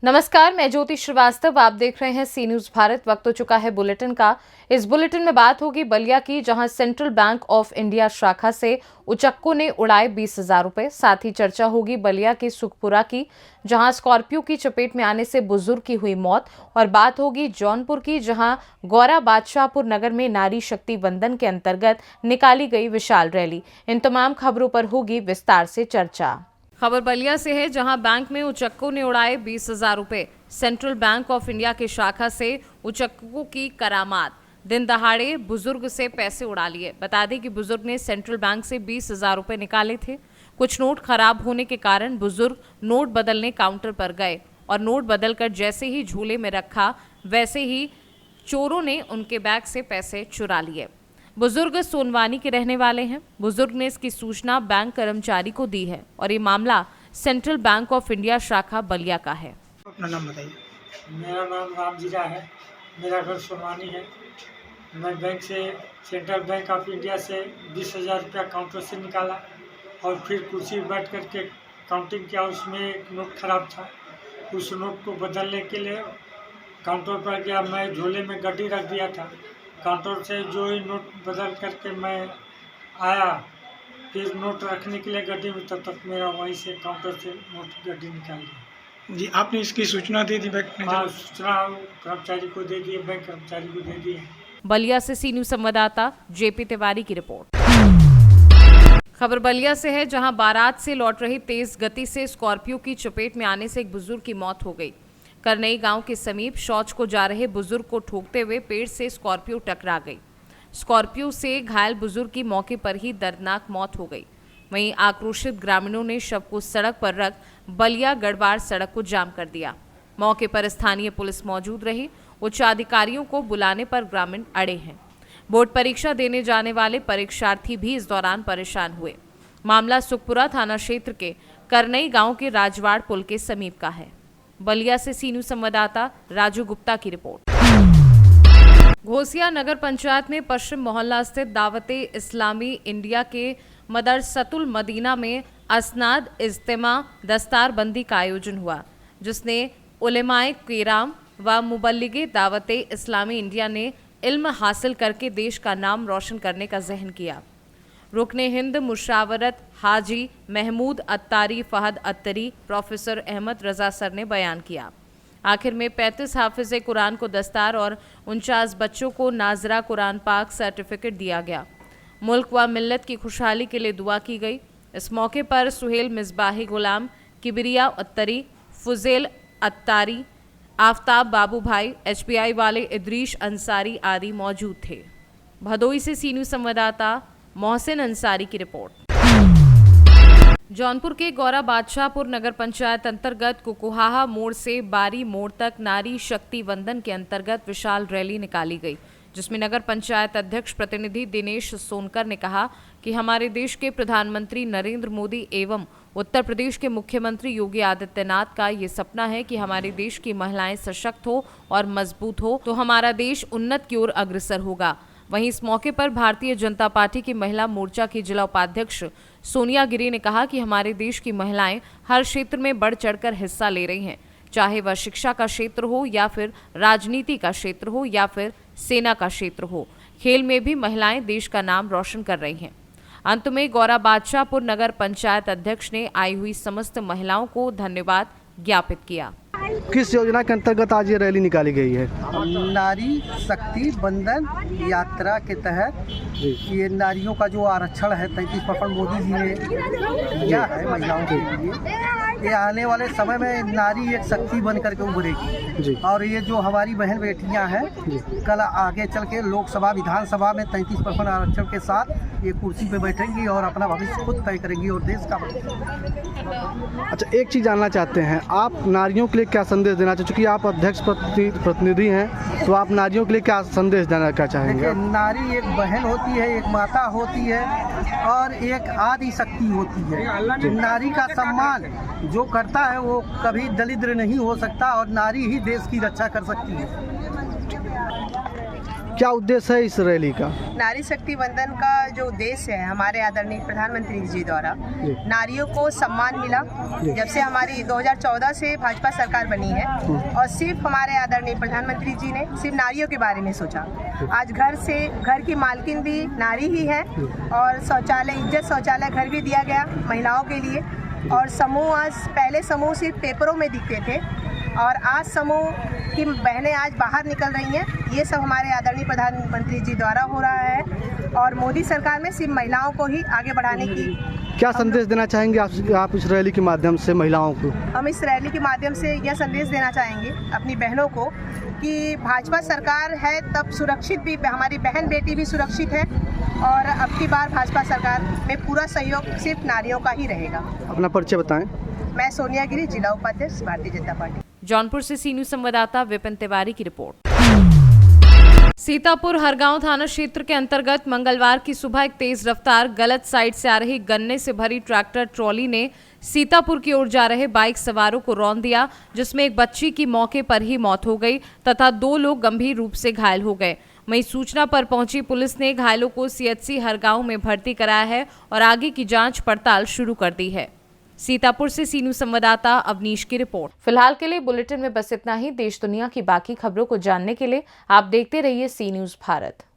नमस्कार, मैं ज्योति श्रीवास्तव। आप देख रहे हैं सी न्यूज भारत। वक्त हो चुका है बुलेटिन का। इस बुलेटिन में बात होगी बलिया की, जहां सेंट्रल बैंक ऑफ इंडिया शाखा से उचक्कों ने उड़ाए 20,000 रुपए। साथ ही चर्चा होगी बलिया की सुखपुरा की, जहां स्कॉर्पियो की चपेट में आने से बुजुर्ग की हुई मौत। और बात होगी जौनपुर की, जहां गौरा बादशाहपुर नगर में नारी शक्ति वंदन के अंतर्गत निकाली गई विशाल रैली। इन तमाम खबरों पर होगी विस्तार से चर्चा। खबर बलिया से है, जहां बैंक में उचक्कों ने उड़ाए 20,000 रुपए। सेंट्रल बैंक ऑफ इंडिया की शाखा से उचक्कों की करामात। दिन दहाड़े बुजुर्ग से पैसे उड़ा लिए। बता दें कि बुजुर्ग ने सेंट्रल बैंक से 20,000 रुपए निकाले थे। कुछ नोट खराब होने के कारण बुजुर्ग नोट बदलने काउंटर पर गए और नोट बदलकर जैसे ही झूले में रखा, वैसे ही चोरों ने उनके बैग से पैसे चुरा लिए। बुजुर्ग सोनवानी के रहने वाले हैं। बुजुर्ग ने इसकी सूचना बैंक कर्मचारी को दी है और ये मामला सेंट्रल बैंक ऑफ इंडिया शाखा बलिया का है। अपना नाम बताइए। मेरा नाम रामजीरा है। मेरा घर सोनवानी है। मैं बैंक से, सेंट्रल बैंक ऑफ इंडिया से 20,000 रुपया काउंटर से निकाला और फिर कुर्सी पर बैठ कर के काउंटिंग किया। उसमें एक नोट खराब था। उस नोट को बदलने के लिए काउंटर पर गया। मैं झोले में गड्डी रख दिया था। काउंटर से जो ही नोट बदल करके मैं आया, फिर नोट रखने के लिए गड्डी में, तब तक मेरा वहीं से काउंटर से नोट गड्डी निकाल दिया। जी, आपने इसकी सूचना दे दी बैंक हाँ, सूचना कर्मचारी को दे दिए, बैंक कर्मचारी को दे दिए। बलिया से सी न्यूज संवाददाता जेपी तिवारी की रिपोर्ट। खबर बलिया से है, जहां बारात से लौट रही तेज गति से स्कॉर्पियो की चपेट में आने से एक बुजुर्ग की मौत हो गई। करनई गांव के समीप शौच को जा रहे बुजुर्ग को ठोकते हुए पेड़ से स्कॉर्पियो टकरा गई। स्कॉर्पियो से घायल बुजुर्ग की मौके पर ही दर्दनाक मौत हो गई। वहीं आक्रोशित ग्रामीणों ने शव को सड़क पर रख बलिया गढ़वाड़ सड़क को जाम कर दिया। मौके पर स्थानीय पुलिस मौजूद रही। उच्च अधिकारियों को बुलाने पर ग्रामीण अड़े हैं। बोर्ड परीक्षा देने जाने वाले परीक्षार्थी भी इस दौरान परेशान हुए। मामला सुखपुरा थाना क्षेत्र के करनई गांव के राजवाड़ पुल के समीप का है। बलिया से सी न्यूज संवाददाता राजू गुप्ता की रिपोर्ट। घोसिया नगर पंचायत में पश्चिम मोहल्ला स्थित दावते इस्लामी इंडिया के मदरसतुल मदीना में असनाद इज्तिमा दस्तारबंदी का आयोजन हुआ, जिसने उलेमाए किराम व मुबल्लिगे दावते इस्लामी इंडिया ने इल्म हासिल करके देश का नाम रोशन करने का ज़हन किया। रुकने हिंद मुशावरत हाजी महमूद अत्तारी फहद अत्तरी प्रोफेसर अहमद रजा सर ने बयान किया। आखिर में 35 हाफिज़े कुरान को दस्तार और 49 बच्चों को नाजरा कुरान पाक सर्टिफिकेट दिया गया। मुल्क व मिल्लत की खुशहाली के लिए दुआ की गई। इस मौके पर सुहेल मिसबाही गुलाम, किबरिया अत्तरी, फुजेल अत्तारी, आफ्ताब बाबू भाई, HBI वाले इद्रीश अंसारी आदि मौजूद थे। भदोई से सी न्यूज संवाददाता मोहसिन अंसारी की रिपोर्ट। जौनपुर के गौरा बादशाहपुर नगर पंचायत अंतर्गत कुकुहाहा मोड़ से बारी मोड़ तक नारी शक्ति वंदन के अंतर्गत विशाल रैली निकाली गई, जिसमें नगर पंचायत अध्यक्ष प्रतिनिधि दिनेश सोनकर ने कहा कि हमारे देश के प्रधानमंत्री नरेंद्र मोदी एवं उत्तर प्रदेश के मुख्यमंत्री योगी आदित्यनाथ का ये सपना है कि हमारे देश की महिलाएं सशक्त हो और मजबूत हो तो हमारा देश उन्नत की ओर अग्रसर होगा। वहीं इस मौके पर भारतीय जनता पार्टी की महिला मोर्चा की जिला उपाध्यक्ष सोनिया गिरी ने कहा कि हमारे देश की महिलाएं हर क्षेत्र में बढ़ चढ़कर हिस्सा ले रही हैं, चाहे वह शिक्षा का क्षेत्र हो या फिर राजनीति का क्षेत्र हो या फिर सेना का क्षेत्र हो। खेल में भी महिलाएं देश का नाम रोशन कर रही हैं। अंत में गौरा बादशाहपुर नगर पंचायत अध्यक्ष ने आई हुई समस्त महिलाओं को धन्यवाद ज्ञापित किया। किस योजना के अंतर्गत आज ये रैली निकाली गई है? नारी शक्ति बंधन यात्रा के तहत ये नारियों का जो आरक्षण है 33% मोदी जी ने दिया है महिलाओं के लिए। ये आने वाले समय में नारी एक शक्ति बन करके उभरेगी और ये जो हमारी बहन बेटियां हैं कल आगे चल के लोकसभा विधानसभा में 33% आरक्षण के साथ ये कुर्सी पे बैठेंगी और अपना भविष्य खुद तय करेंगी और देश का। अच्छा, एक चीज़ जानना चाहते हैं, आप नारियों के लिए क्या संदेश देना चाहते हैं? चूँकि आप अध्यक्ष प्रतिनिधि हैं, तो आप नारियों के लिए क्या संदेश देना क्या चाहेंगे? देखिए, नारी एक बहन होती है, एक माता होती है और एक आदि शक्ति होती है। नारी का सम्मान जो करता है वो कभी दरिद्र नहीं हो सकता और नारी ही देश की रक्षा कर सकती है। क्या उद्देश्य है इस रैली का? नारी शक्ति वंदन का जो उद्देश्य है हमारे आदरणीय प्रधानमंत्री जी द्वारा नारियों को सम्मान मिला जब से हमारी 2014 से भाजपा सरकार बनी है और सिर्फ हमारे आदरणीय प्रधानमंत्री जी ने सिर्फ नारियों के बारे में सोचा। आज घर की मालकिन भी नारी ही है और शौचालय इज्जत शौचालय घर भी दिया गया महिलाओं के लिए। और समूह आज पहले समूह सिर्फ पेपरों में दिखते थे और आज समूह की बहनें आज बाहर निकल रही हैं। ये सब हमारे आदरणीय प्रधानमंत्री जी द्वारा हो रहा है और मोदी सरकार में सिर्फ महिलाओं को ही आगे बढ़ाने की। क्या संदेश देना चाहेंगे आप इस रैली के माध्यम से महिलाओं को? हम इस रैली के माध्यम से यह संदेश देना चाहेंगे अपनी बहनों को कि भाजपा सरकार है तब सुरक्षित भी हमारी बहन बेटी भी सुरक्षित है और अब की बार भाजपा सरकार में पूरा सहयोग सिर्फ नारियों का ही रहेगा। अपना परिचय बताएं। मैं सोनिया गिरी, जिला उपाध्यक्ष भारतीय जनता पार्टी। जौनपुर से सी न्यूज संवाददाता विपिन तिवारी की रिपोर्ट। सीतापुर हरगांव थाना क्षेत्र के अंतर्गत मंगलवार की सुबह एक तेज रफ्तार गलत साइड से आ रही गन्ने से भरी ट्रैक्टर ट्रॉली ने सीतापुर की ओर जा रहे बाइक सवारों को रौंद दिया, जिसमें एक बच्ची की मौके पर ही मौत हो गई तथा 2 लोग गंभीर रूप से घायल हो गए। वहीं सूचना पर पहुंची पुलिस ने घायलों को सीएचसी हरगांव में भर्ती कराया है और आगे की जांच पड़ताल शुरू कर दी है। सीतापुर से सी न्यूज संवाददाता अवनीश की रिपोर्ट। फिलहाल के लिए बुलेटिन में बस इतना ही। देश दुनिया की बाकी खबरों को जानने के लिए आप देखते रहिए सी न्यूज भारत।